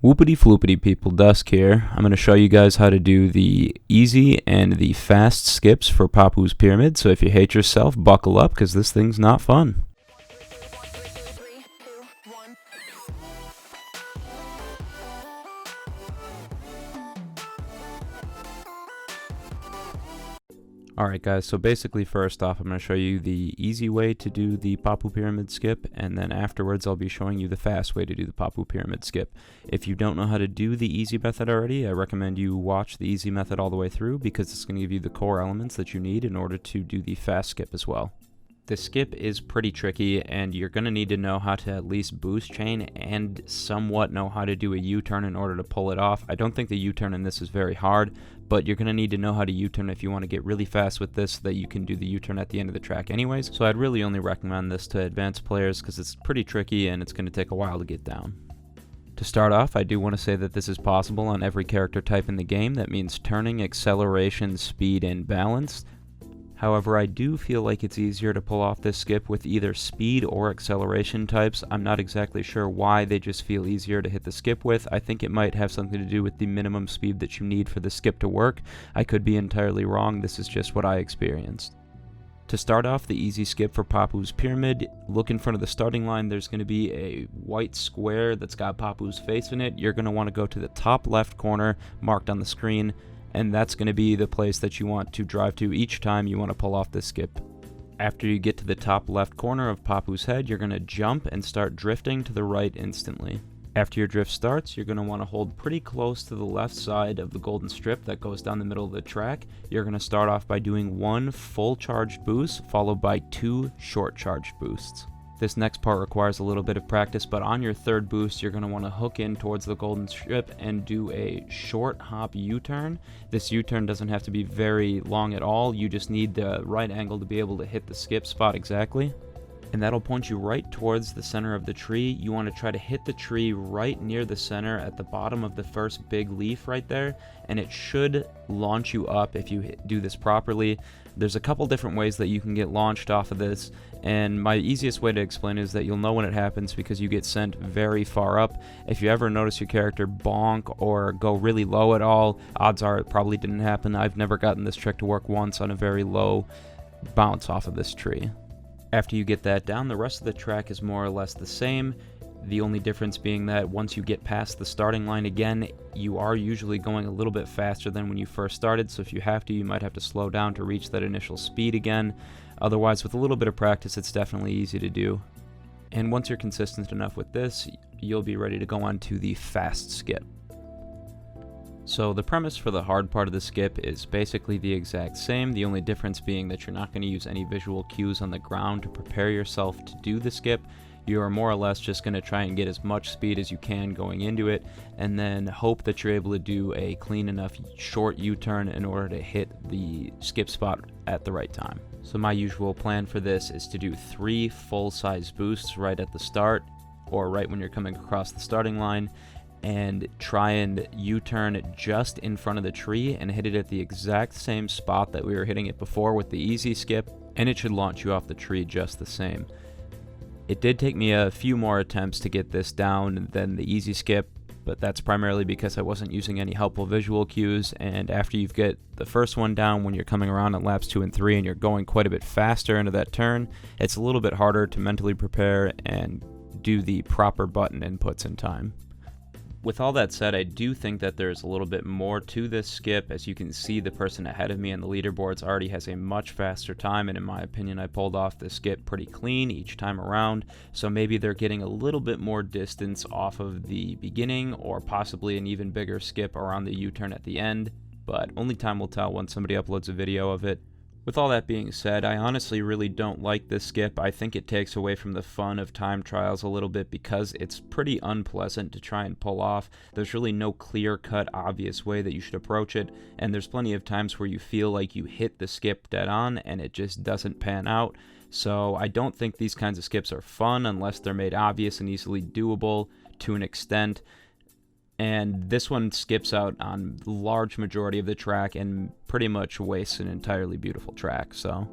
Whoopity floopity people, Dusk here. I'm going to show you guys how to do the easy and the fast skips for Papu's Pyramid, so if you hate yourself, buckle up because this thing's not fun. Alright guys, so basically first off I'm going to show you the easy way to do the Papu Pyramid skip, and then afterwards I'll be showing you the fast way to do the Papu Pyramid skip. If you don't know how to do the easy method already, I recommend you watch the easy method all the way through because it's going to give you the core elements that you need in order to do the fast skip as well. The skip is pretty tricky, and you're going to need to know how to at least boost chain and somewhat know how to do a U-turn in order to pull it off. I don't think the U-turn in this is very hard, but you're going to need to know how to U-turn if you want to get really fast with this so that you can do the U-turn at the end of the track anyways. So I'd really only recommend this to advanced players because it's pretty tricky and it's going to take a while to get down. To start off, I do want to say that this is possible on every character type in the game. That means turning, acceleration, speed, and balance. However, I do feel like it's easier to pull off this skip with either speed or acceleration types. I'm not exactly sure why, they just feel easier to hit the skip with. I think it might have something to do with the minimum speed that you need for the skip to work. I could be entirely wrong, this is just what I experienced. To start off the easy skip for Papu's Pyramid, look in front of the starting line. There's going to be a white square that's got Papu's face in it. You're going to want to go to the top left corner marked on the screen, and that's going to be the place that you want to drive to each time you want to pull off this skip. After you get to the top left corner of Papu's head, you're going to jump and start drifting to the right instantly. After your drift starts, you're going to want to hold pretty close to the left side of the golden strip that goes down the middle of the track. You're going to start off by doing one full charged boost followed by two short charged boosts. This next part requires a little bit of practice, but on your third boost, you're going to want to hook in towards the golden strip and do a short hop U-turn. This U-turn doesn't have to be very long at all. You just need the right angle to be able to hit the skip spot exactly. And that'll point you right towards the center of the tree. You want to try to hit the tree right near the center at the bottom of the first big leaf right there, and it should launch you up if you do this properly. There's a couple different ways that you can get launched off of this, and my easiest way to explain is that you'll know when it happens because you get sent very far up. If you ever notice your character bonk or go really low at all, odds are it probably didn't happen. I've never gotten this trick to work once on a very low bounce off of this tree. After you get that down, the rest of the track is more or less the same. The only difference being that once you get past the starting line again, you are usually going a little bit faster than when you first started, so if you have to, you might have to slow down to reach that initial speed again. Otherwise, with a little bit of practice, it's definitely easy to do. And once you're consistent enough with this, you'll be ready to go on to the fast skip. So the premise for the hard part of the skip is basically the exact same, the only difference being that you're not going to use any visual cues on the ground to prepare yourself to do the skip. You are more or less just going to try and get as much speed as you can going into it, and then hope that you're able to do a clean enough short U-turn in order to hit the skip spot at the right time. So my usual plan for this is to do 3 full-size boosts right at the start, or right when you're coming across the starting line, and try and U-turn just in front of the tree and hit it at the exact same spot that we were hitting it before with the easy skip, and it should launch you off the tree just the same. It did take me a few more attempts to get this down than the easy skip, but that's primarily because I wasn't using any helpful visual cues, and after you get the first one down when you're coming around on laps 2 and 3 and you're going quite a bit faster into that turn, it's a little bit harder to mentally prepare and do the proper button inputs in time. With all that said, I do think that there's a little bit more to this skip. As you can see, the person ahead of me on the leaderboards already has a much faster time, and in my opinion, I pulled off this skip pretty clean each time around, so maybe they're getting a little bit more distance off of the beginning, or possibly an even bigger skip around the U-turn at the end, but only time will tell once somebody uploads a video of it. With all that being said, I honestly really don't like this skip. I think it takes away from the fun of time trials a little bit because it's pretty unpleasant to try and pull off. There's really no clear-cut, obvious way that you should approach it, and there's plenty of times where you feel like you hit the skip dead on and it just doesn't pan out. So I don't think these kinds of skips are fun unless they're made obvious and easily doable to an extent. And this one skips out on large majority of the track and pretty much wastes an entirely beautiful track. So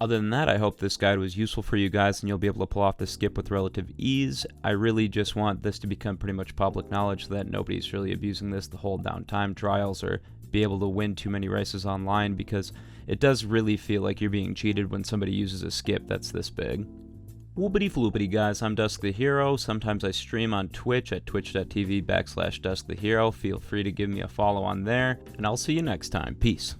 Other than that, I hope this guide was useful for you guys and you'll be able to pull off the skip with relative ease. I really just want this to become pretty much public knowledge so that nobody's really abusing this to hold down time trials or be able to win too many races online, because it does really feel like you're being cheated when somebody uses a skip that's this big. Whoopity floopity guys, I'm Dusk the Hero. Sometimes I stream on Twitch at twitch.tv/DuskTheHero. Feel free to give me a follow on there, and I'll see you next time. Peace.